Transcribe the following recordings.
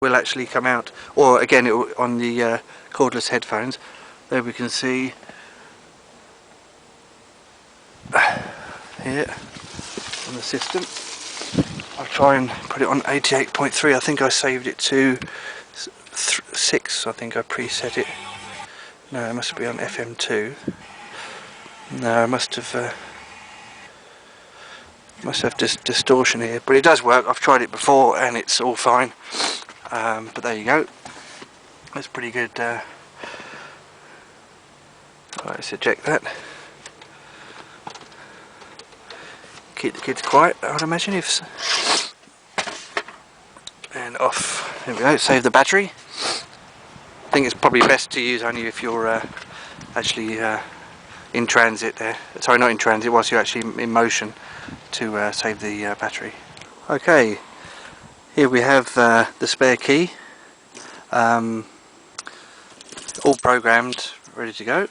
will actually come out, or again it will, on the cordless headphones. There we can see here on the system. I'll try and put it on 88.3. I think I saved it to 6. I think I preset it. No, it must be on FM2. No, I must have distortion here, but it does work. I've tried it before and it's all fine. But there you go. That's pretty good. Let's eject that. Keep the kids quiet, I would imagine. And off. There we go. Save the battery. I think it's probably best to use only if you're actually in transit there. Sorry, not in transit, whilst you're actually in motion, to save the battery. Okay, here we have the spare key, all programmed, ready to go.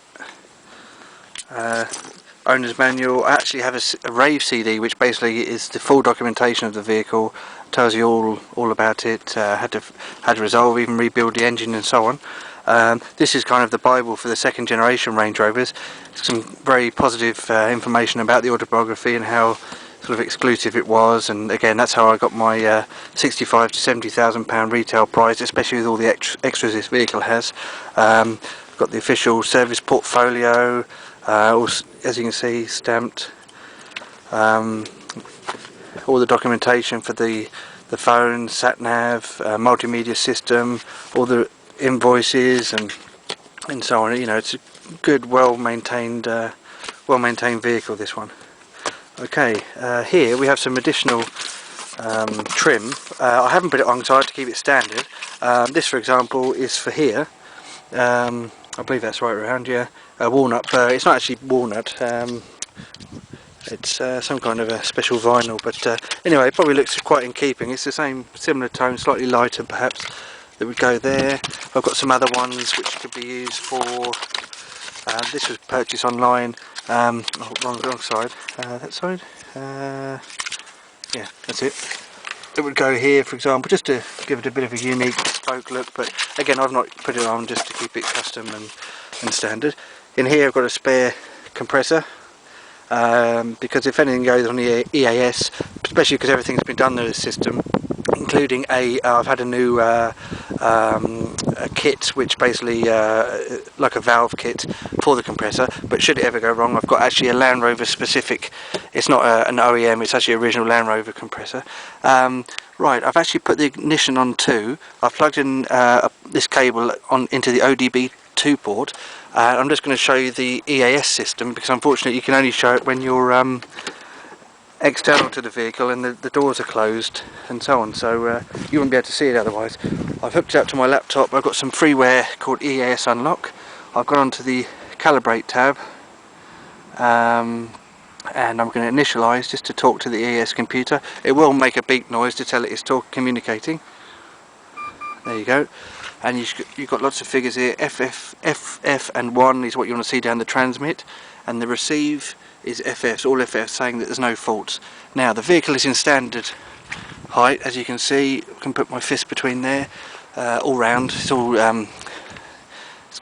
Owner's manual. I actually have a rave CD, which basically is the full documentation of the vehicle, tells you all about it, how to resolve, even rebuild the engine and so on. This is kind of the Bible for the second generation Range Rovers. Some very positive information about the autobiography and how sort of exclusive it was, and again that's how I got my 65 to 70,000 pound retail price, especially with all the extras this vehicle has. Got the official service portfolio, as you can see, stamped. All the documentation for the phone, sat nav, multimedia system, all the invoices and so on. You know, it's a good, well maintained vehicle, this one. Okay, here we have some additional trim. I haven't put it on side to keep it standard. This, for example, is for here. I believe that's right around, yeah. Walnut, but it's not actually walnut. It's some kind of a special vinyl, but anyway, it probably looks quite in keeping. It's the same, similar tone, slightly lighter perhaps, that would go there. I've got some other ones which could be used for, this was purchased online, wrong side, that side, yeah, that's it. It would go here, for example, just to give it a bit of a unique spoke look, but again I've not put it on just to keep it custom and standard. In here I've got a spare compressor, because if anything goes on the EAS, especially because everything's been done to the system, including I've had a new a kit which basically like a valve kit for the compressor, but should it ever go wrong I've got actually a Land Rover specific, it's not an OEM, it's actually an original Land Rover compressor. Right, I've actually put the ignition on too. I've plugged in this cable into the ODB2 port. I'm just going to show you the EAS system, because unfortunately you can only show it when you're external to the vehicle and the doors are closed and so on, so you won't be able to see it otherwise. I've hooked it up to my laptop. I've got some freeware called EAS Unlock. I've gone onto the Calibrate tab, and I'm going to initialise just to talk to the EAS computer. It will make a beep noise to tell it it's communicating. There you go. And you've got lots of figures here. FF and 1 is what you want to see down the transmit, and the receive is FFs, all FFs, saying that there's no faults. Now the vehicle is in standard height, as you can see. I can put my fist between there, all round. It's all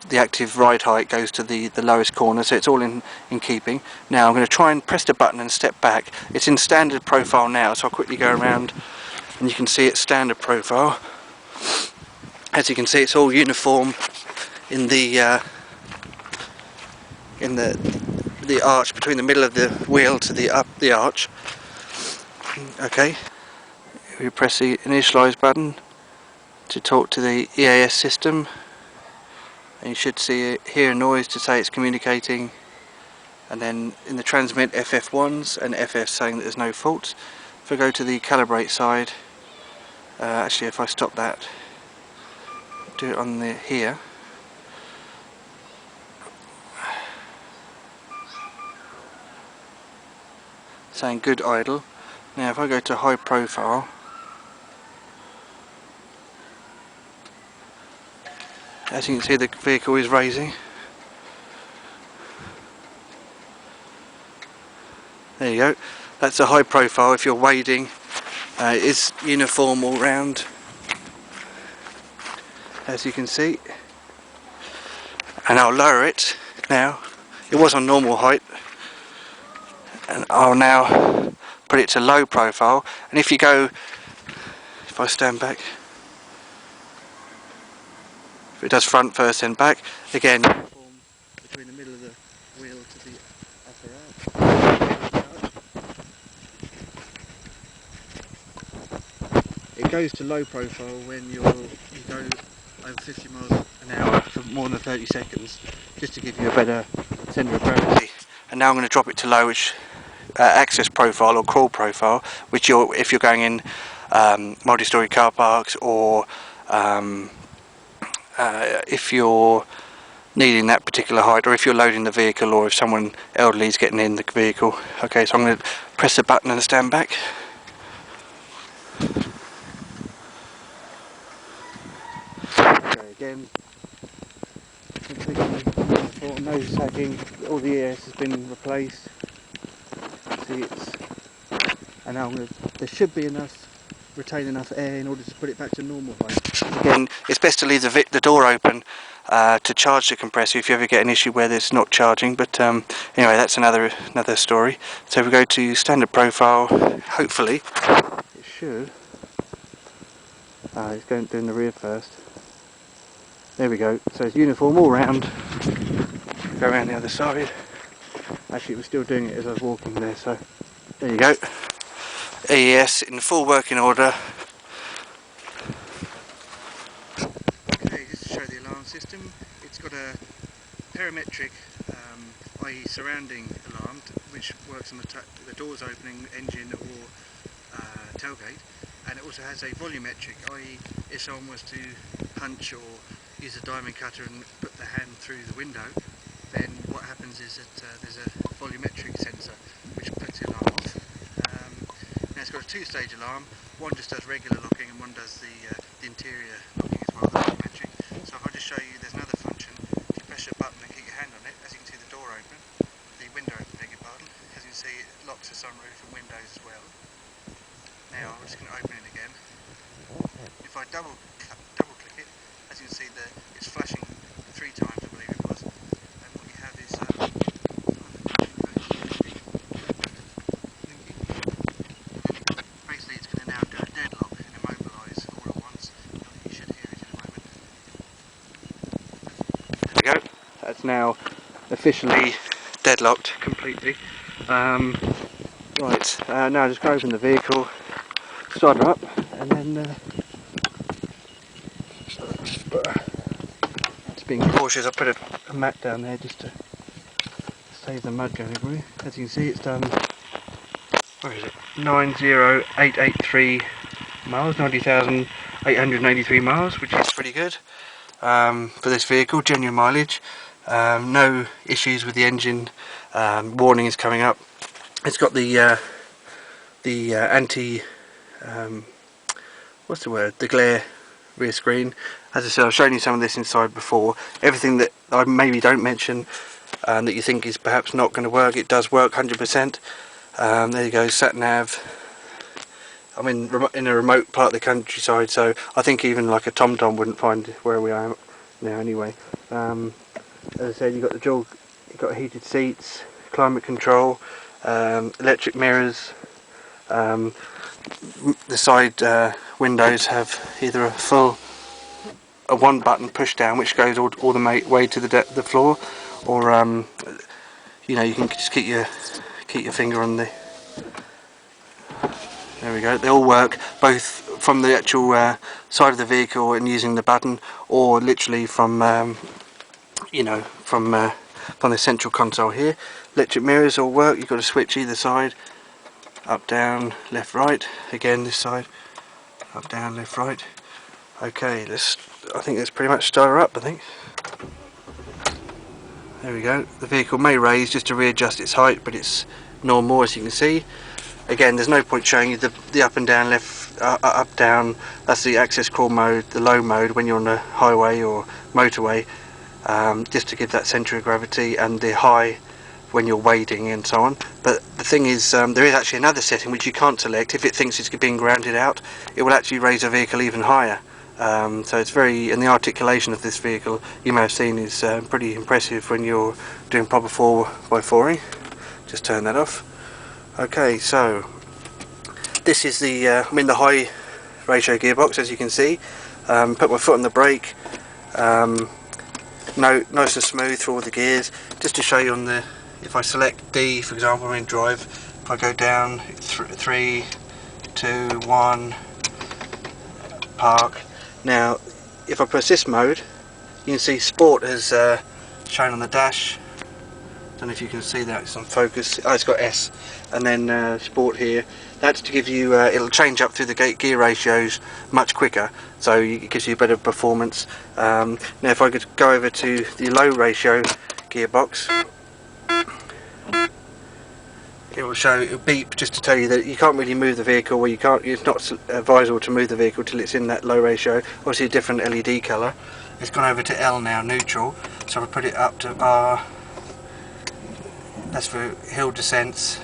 the active ride height goes to the lowest corner, so it's all in keeping. Now I'm going to try and press the button and step back. It's in standard profile now, so I'll quickly go around and you can see it's standard profile. As you can see, it's all uniform in the arch between the middle of the wheel to the arch. Okay, we press the initialize button to talk to the EAS system, and you should hear a noise to say it's communicating, and then in the transmit FF1s and FF saying that there's no faults. If I go to the calibrate side, actually if I stop that, do it on here, saying good idle. Now if I go to high profile, as you can see the vehicle is raising. There you go, that's a high profile if you're wading. It is uniform all round. as you can see, and I'll lower it now. It was on normal height, and I'll now put it to low profile. And if you go, if I stand back, if it does front first then back, again between the middle of the wheel to the upper arch. It goes to low profile when you go over 50 miles an hour for more than 30 seconds, just to give you a better centre of gravity. And now I'm going to drop it to low, which access profile or crawl profile, which if you're going in multi-storey car parks, or if you're needing that particular height, or if you're loading the vehicle, or if someone elderly is getting in the vehicle. Okay, so I'm going to press the button and stand back. Okay, again, completely uniform, no sagging, all the ES has been replaced. See, and now there should be retain enough air in order to put it back to normal height. Again, it's best to leave the door open to charge the compressor if you ever get an issue where it's not charging, but anyway, that's another story. So if we go to standard profile, hopefully it should. It's doing the rear first. There we go. So it's uniform all round. Go around the other side. Actually, it was still doing it as I was walking there, so there you go. AES in full working order. Okay, just to show the alarm system, it's got a parametric, i.e. surrounding alarm, which works on the doors opening, engine or tailgate, and it also has a volumetric, i.e. if someone was to punch or use a diamond cutter and put the hand through the window, then what happens is that there's a volumetric sensor which puts the alarm off. Now it's got a two-stage alarm. One just does regular locking and one does the interior locking as well, the volumetric. So if I just show you, there's another function. If you press your button and keep your hand on it, as you can see the door open, the window open, beg your pardon. As you can see, it locks the sunroof and windows as well. Now I'm just going to open it again. If I double click it, as you can see, it's flashing 3 times, I believe it was. And what you have is basically it's going to now do a deadlock and immobilise all at once. You should hear it in a moment. There we go. That's now officially deadlocked completely. Right, now just go open the vehicle, start her up, and then just being cautious, I put a mat down there just to save the mud going everywhere. As you can see, it's done, where is it, 90883 miles, 90,883 miles, which is pretty good for this vehicle, genuine mileage. No issues with the engine, warning is coming up. It's got the anti, what's the word, the glare rear screen. As I said, I've shown you some of this inside before. Everything that I maybe don't mention that you think is perhaps not going to work, it does work 100%. There you go, sat nav. I'm in a remote part of the countryside, so I think even like a TomTom wouldn't find where we are now anyway. As I said, you've got heated seats, climate control, electric mirrors. The side windows have either a one button push down, which goes all the way to the floor, or you can just keep your finger on the. There we go. They all work both from the actual side of the vehicle and using the button, or literally from from the central console here. Electric mirrors all work. You've got to switch either side, up, down, left, right. Again, this side, up, down, left, right. Okay, I think let's pretty much start her up. I think. There we go. The vehicle may raise just to readjust its height, but it's normal, as you can see. Again, there's no point showing you the up and down, left, up, down. That's the access crawl mode, the low mode when you're on a highway or motorway, just to give that centre of gravity, and the high when you're wading and so on. But the thing is, there is actually another setting which you can't select. If it thinks it's being grounded out, it will actually raise the vehicle even higher. So it's very, and the articulation of this vehicle, you may have seen, is pretty impressive when you're doing proper 4x4ing. Just turn that off. Okay, so this is the I'm in the high ratio gearbox, as you can see. Put my foot on the brake. Nice and smooth through all the gears. Just to show you on the, if I select D, for example, I'm in drive. If I go down 3, 2, 1, park. Now, if I press this mode, you can see Sport has shown on the dash. Don't know if you can see that, it's on focus. Oh, it's got S, and then Sport here. That's to give you, it'll change up through the gear ratios much quicker, so it gives you better performance. Now if I could go over to the low ratio gearbox, it will show, it'll beep just to tell you that you can't really move the vehicle, or it's not advisable to move the vehicle till it's in that low ratio. Obviously a different LED colour. It's gone over to L now, neutral, so I'll put it up to R. That's for hill descents.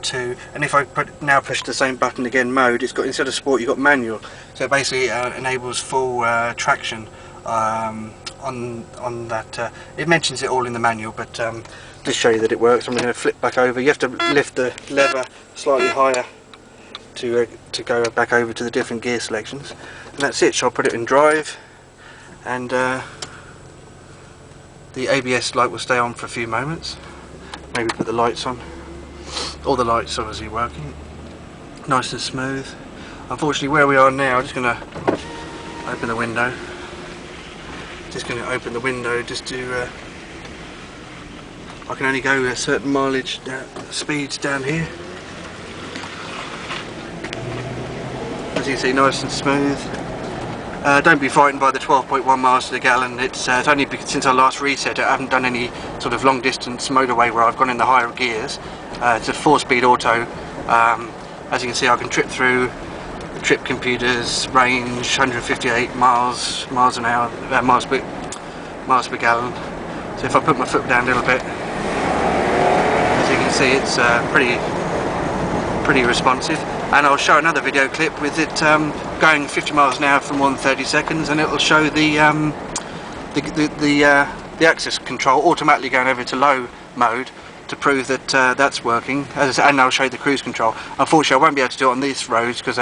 2, and if I now push the same button again, mode, it's got, instead of Sport, you've got manual, so it basically enables full traction on that. It mentions it all in the manual, but just show you that it works. I'm going to flip back over. You have to lift the lever slightly higher to go back over to the different gear selections, and that's it. So I'll put it in drive, and the ABS light will stay on for a few moments. Maybe put the lights on. All the lights obviously working, nice and smooth. Unfortunately, where we are now, I'm just going to open the window. Just going to open the window just to. I can only go a certain mileage speeds down here. As you can see, nice and smooth. Don't be frightened by the 12.1 miles to the gallon. It's only since I last reset it, I haven't done any sort of long distance motorway where I've gone in the higher gears. It's a 4-speed auto. As you can see, I can trip through the trip computers, range 158 miles an hour, miles per gallon. So if I put my foot down a little bit, as you can see, it's pretty responsive. And I'll show another video clip with it going 50 miles an hour for more than 30 seconds, and it will show the access control automatically going over to low mode to prove that that's working. And I'll show you the cruise control. Unfortunately, I won't be able to do it on these roads because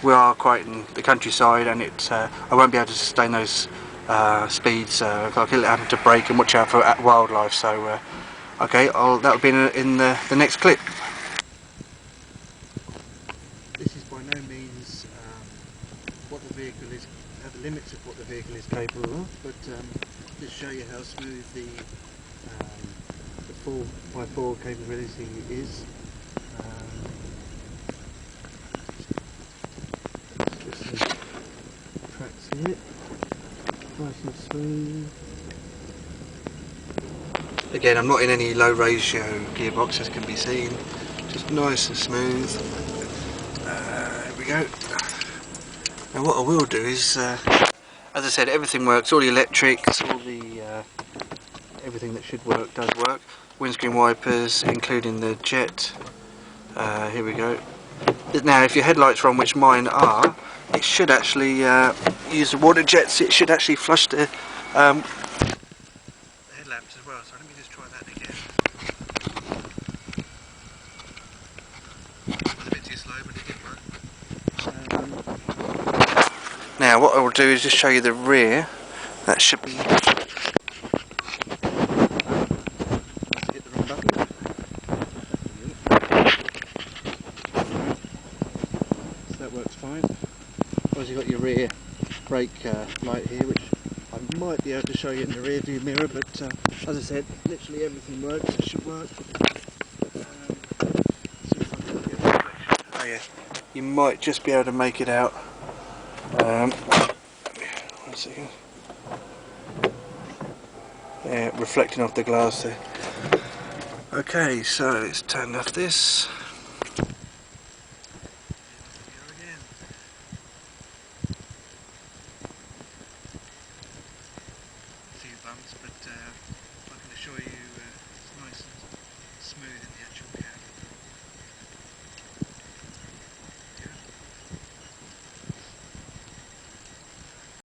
we are quite in the countryside, and I won't be able to sustain those speeds. I'll have to brake and watch out for wildlife. So, okay, that'll be in the next clip. This is by no means what the vehicle is, the limits of what the vehicle is capable of, but just show you how smooth the 4x4 capability is. Just some tracks here, nice and smooth. Again, I'm not in any low ratio gearbox, as can be seen, just nice and smooth. There we go. Now what I will do is, as I said, everything works, all the electrics, all the everything that should work does work. Windscreen wipers, including the jet. Here we go. Now if your headlights are on, which mine are, it should actually use the water jets. It should actually flush the headlamps as well. So let me just try that again. It was a bit too slow, but it did work. Now what I will do is just show you the rear. That should be. That works fine. Obviously you've got your rear brake light here, which I might be able to show you in the rear view mirror, but as I said, literally everything works. It should work. Oh yeah, you might just be able to make it out. 1 second. Yeah, reflecting off the glass there. Okay, so let's turn off this. Few bumps, but I can assure you it's nice and smooth in the